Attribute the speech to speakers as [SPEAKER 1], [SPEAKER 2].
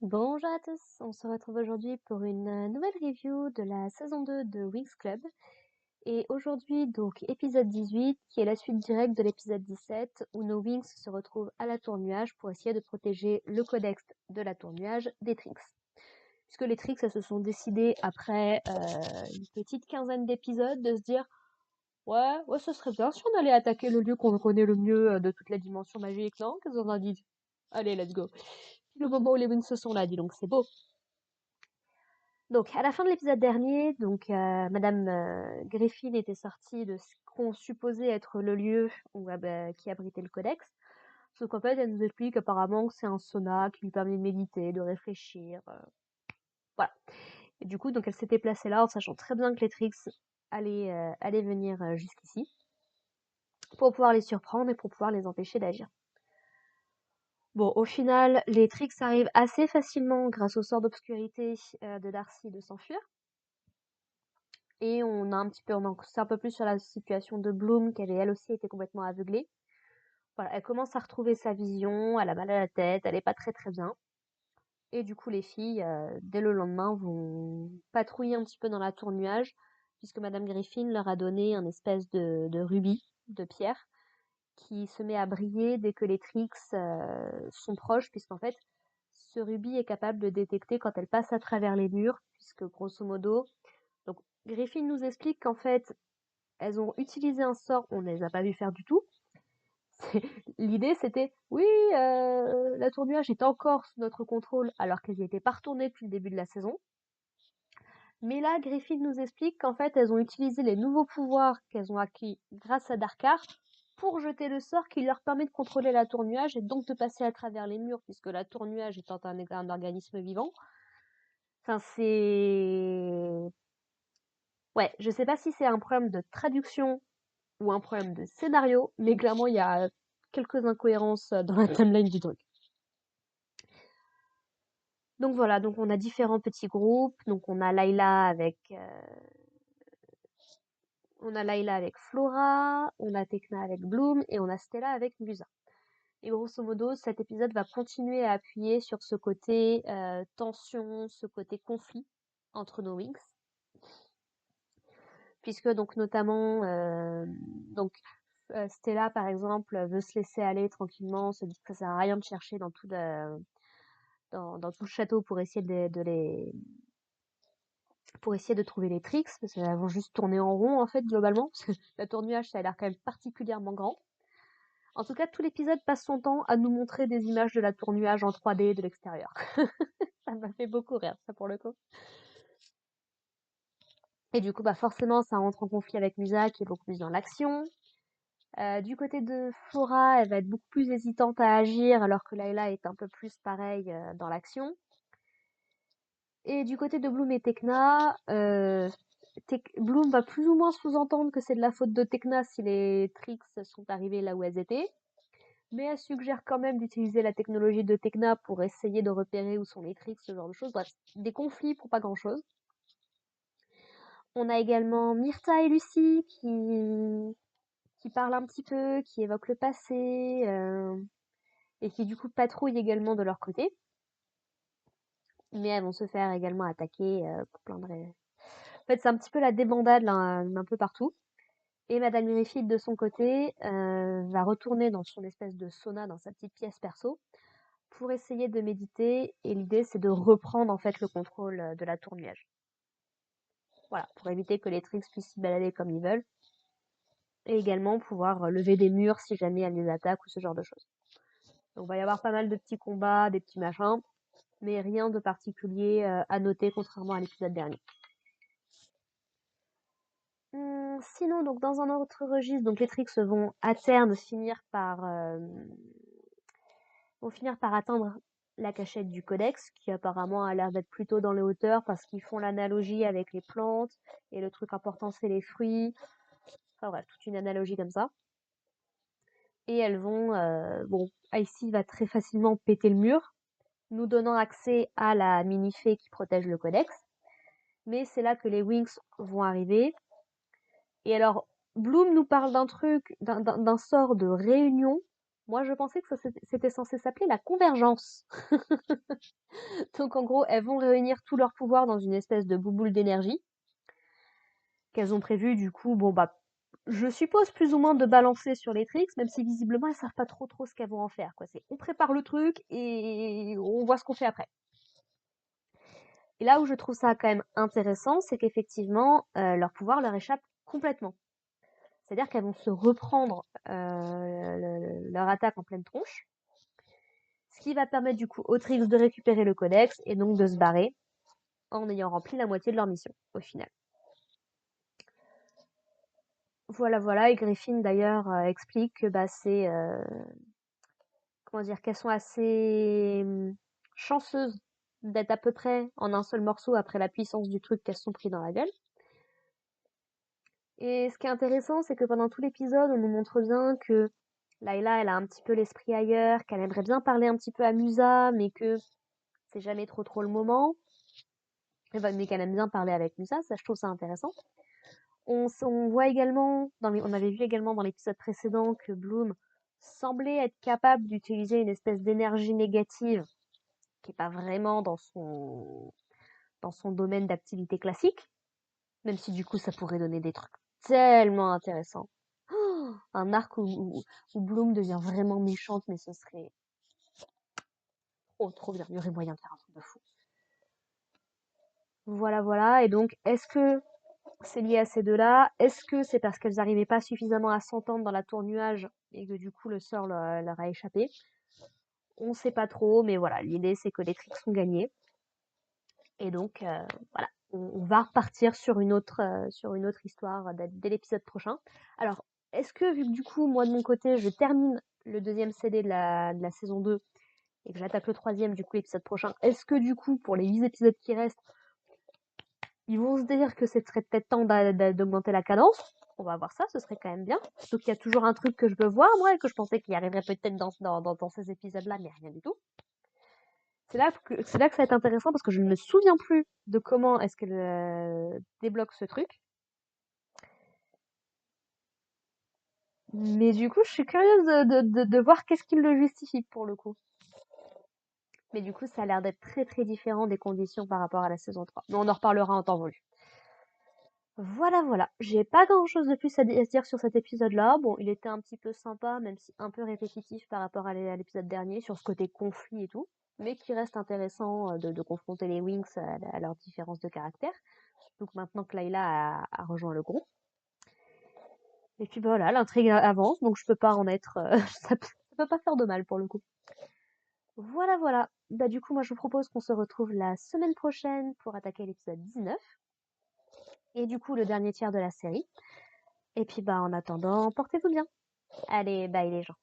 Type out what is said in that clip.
[SPEAKER 1] Bonjour à tous, on se retrouve aujourd'hui pour une nouvelle review de la saison 2 de Winx Club. Et aujourd'hui, donc, épisode 18, qui est la suite directe de l'épisode 17, où nos Winx se retrouvent à la Tour Nuage pour essayer de protéger le codex de la Tour Nuage des Trix. Puisque les Trix, elles se sont décidées après une petite quinzaine d'épisodes de se dire ouais, ce serait bien si on allait attaquer le lieu qu'on connaît le mieux de toute la dimension magique, non? Qu'est-ce qu'on a dit? Allez, let's go. Le moment où les Winx se sont là, dis donc, c'est beau. Donc, à la fin de l'épisode dernier, Madame Griffin était sortie de ce qu'on supposait être le lieu qui abritait le codex. Sauf qu'en fait, elle nous explique apparemment que c'est un sauna qui lui permet de méditer, de réfléchir. Voilà. Et du coup, donc elle s'était placée là en sachant très bien que les Trix allaient venir jusqu'ici pour pouvoir les surprendre et pour pouvoir les empêcher d'agir. Bon, au final, les Trix arrivent assez facilement grâce au sort d'obscurité de Darcy de s'enfuir. Et on en sait un peu plus sur la situation de Bloom, qui avait elle aussi été complètement aveuglée. Voilà, elle commence à retrouver sa vision, elle a mal à la tête, elle est pas très très bien. Et du coup, les filles, dès le lendemain, vont patrouiller un petit peu dans la tour nuage, puisque Madame Griffin leur a donné un espèce de rubis, de pierre, qui se met à briller dès que les Trix sont proches, puisqu'en fait, ce rubis est capable de détecter quand elle passe à travers les murs, puisque grosso modo, donc Griffin nous explique qu'en fait, elles ont utilisé un sort, on ne les a pas vues faire du tout. L'idée c'était, oui, la tour nuage est encore sous notre contrôle alors qu'elles n'y étaient pas retournées depuis le début de la saison. Mais là, Griffith nous explique qu'en fait, elles ont utilisé les nouveaux pouvoirs qu'elles ont acquis grâce à Darkar pour jeter le sort qui leur permet de contrôler la tour nuage et donc de passer à travers les murs, puisque la tour nuage étant un organisme vivant. Enfin, c'est... Ouais, je sais pas si c'est un problème de traduction ou un problème de scénario, mais clairement, il y a quelques incohérences dans la timeline du truc. Donc voilà, donc on a différents petits groupes. Donc on a Layla avec Flora, on a Tekna avec Bloom et on a Stella avec Musa. Et grosso modo, cet épisode va continuer à appuyer sur ce côté tension, ce côté conflit entre nos Winx. Puisque donc notamment Stella par exemple veut se laisser aller tranquillement, se dit que ça sert à rien de chercher dans tout le château pour essayer pour essayer de trouver les tricks, parce qu'elles vont juste tourner en rond en fait globalement. La tour nuage ça a l'air quand même particulièrement grand. En tout cas, tout l'épisode passe son temps à nous montrer des images de la tour nuage en 3D de l'extérieur. Ça m'a fait beaucoup rire, ça pour le coup. Et du coup, bah forcément, ça rentre en conflit avec Musa qui est beaucoup plus dans l'action. Du côté de Flora, elle va être beaucoup plus hésitante à agir, alors que Layla est un peu plus pareil dans l'action. Et du côté de Bloom et Tekna, Bloom va plus ou moins sous-entendre que c'est de la faute de Tekna si les tricks sont arrivés là où elles étaient. Mais elle suggère quand même d'utiliser la technologie de Tekna pour essayer de repérer où sont les tricks, ce genre de choses. Bref, des conflits pour pas grand-chose. On a également Myrtha et Lucie qui parlent un petit peu, qui évoquent le passé, et qui du coup patrouillent également de leur côté. Mais elles vont se faire également attaquer pour plein de raisons. En fait, c'est un petit peu la débandade là, un peu partout. Et Madame Griffith, de son côté, va retourner dans son espèce de sauna, dans sa petite pièce perso, pour essayer de méditer. Et l'idée, c'est de reprendre en fait le contrôle de la tour nuage. Voilà, pour éviter que les Trix puissent s'y balader comme ils veulent. Et également pouvoir lever des murs si jamais elles les attaquent ou ce genre de choses. Donc il va y avoir pas mal de petits combats, des petits machins, mais rien de particulier à noter contrairement à l'épisode dernier. Sinon, donc dans un autre registre, donc les Trix vont à terme vont finir par atteindre la cachette du codex, qui apparemment a l'air d'être plutôt dans les hauteurs parce qu'ils font l'analogie avec les plantes et le truc important c'est les fruits. Enfin bref, toute une analogie comme ça. Et elles vont, bon, Icy va très facilement péter le mur, nous donnant accès à la mini-fée qui protège le codex. Mais c'est là que les Winx vont arriver. Et alors, Bloom nous parle d'un truc, d'un sort de réunion, Moi, je pensais que c'était censé s'appeler la convergence. Donc, en gros, elles vont réunir tous leurs pouvoirs dans une espèce de bouboule d'énergie qu'elles ont prévu, du coup, bon, bah, je suppose plus ou moins de balancer sur les tricks, même si visiblement elles savent pas trop ce qu'elles vont en faire, quoi. C'est on prépare le truc et on voit ce qu'on fait après. Et là où je trouve ça quand même intéressant, c'est qu'effectivement, leur pouvoir leur échappe complètement. C'est-à-dire qu'elles vont se reprendre leur attaque en pleine tronche, ce qui va permettre du coup aux Trix de récupérer le codex et donc de se barrer en ayant rempli la moitié de leur mission au final. Voilà, voilà. Et Griffin d'ailleurs explique que bah, c'est comment dire qu'elles sont assez chanceuses d'être à peu près en un seul morceau après la puissance du truc qu'elles se sont pris dans la gueule. Et ce qui est intéressant, c'est que pendant tout l'épisode, on nous montre bien que Layla, elle a un petit peu l'esprit ailleurs, qu'elle aimerait bien parler un petit peu à Musa, mais que c'est jamais trop le moment. Mais qu'elle aime bien parler avec Musa, ça je trouve ça intéressant. On voit également, on avait vu également dans l'épisode précédent que Bloom semblait être capable d'utiliser une espèce d'énergie négative qui est pas vraiment dans son domaine d'activité classique, même si du coup ça pourrait donner des trucs tellement intéressants. Oh, un arc où Bloom devient vraiment méchante, mais ce serait trop bien. Il y aurait moyen de faire un truc de fou. Voilà, voilà. Et donc, est-ce que c'est lié à ces deux-là? Est-ce que c'est parce qu'elles n'arrivaient pas suffisamment à s'entendre dans la tour nuage et que du coup le sort leur a échappé? On sait pas trop, mais voilà, l'idée c'est que les tricks sont gagnés. Et donc, voilà, on va repartir sur une autre histoire dès l'épisode prochain. Alors, est-ce que, vu que du coup, moi de mon côté, je termine le deuxième CD de la saison 2 et que j'attaque le troisième, du coup, l'épisode prochain, est-ce que du coup, pour les 8 épisodes qui restent, ils vont se dire que ce serait peut-être temps d'augmenter la cadence? On va voir ça, ce serait quand même bien. Surtout qu'il y a toujours un truc que je veux voir, moi, et que je pensais qu'il arriverait peut-être dans ces épisodes-là, mais rien du tout. C'est là que ça va être intéressant parce que je ne me souviens plus de comment est-ce qu'elle débloque ce truc. Mais du coup, je suis curieuse de voir qu'est-ce qui le justifie pour le coup. Mais du coup, ça a l'air d'être très différent des conditions par rapport à la saison 3. Mais on en reparlera en temps voulu. Voilà, voilà. J'ai pas grand-chose de plus à dire sur cet épisode-là. Bon, il était un petit peu sympa, même si un peu répétitif par rapport à l'épisode dernier, sur ce côté conflit et tout, mais qui reste intéressant de confronter les Winx à leurs différences de caractère. Donc maintenant que Layla a rejoint le groupe. Et puis bah, voilà, l'intrigue avance, donc je peux pas en être... ça peut pas faire de mal pour le coup. Voilà, voilà. Bah du coup, moi je vous propose qu'on se retrouve la semaine prochaine pour attaquer l'épisode 19. Et du coup, le dernier tiers de la série. Et puis bah en attendant, portez-vous bien. Allez, bye les gens.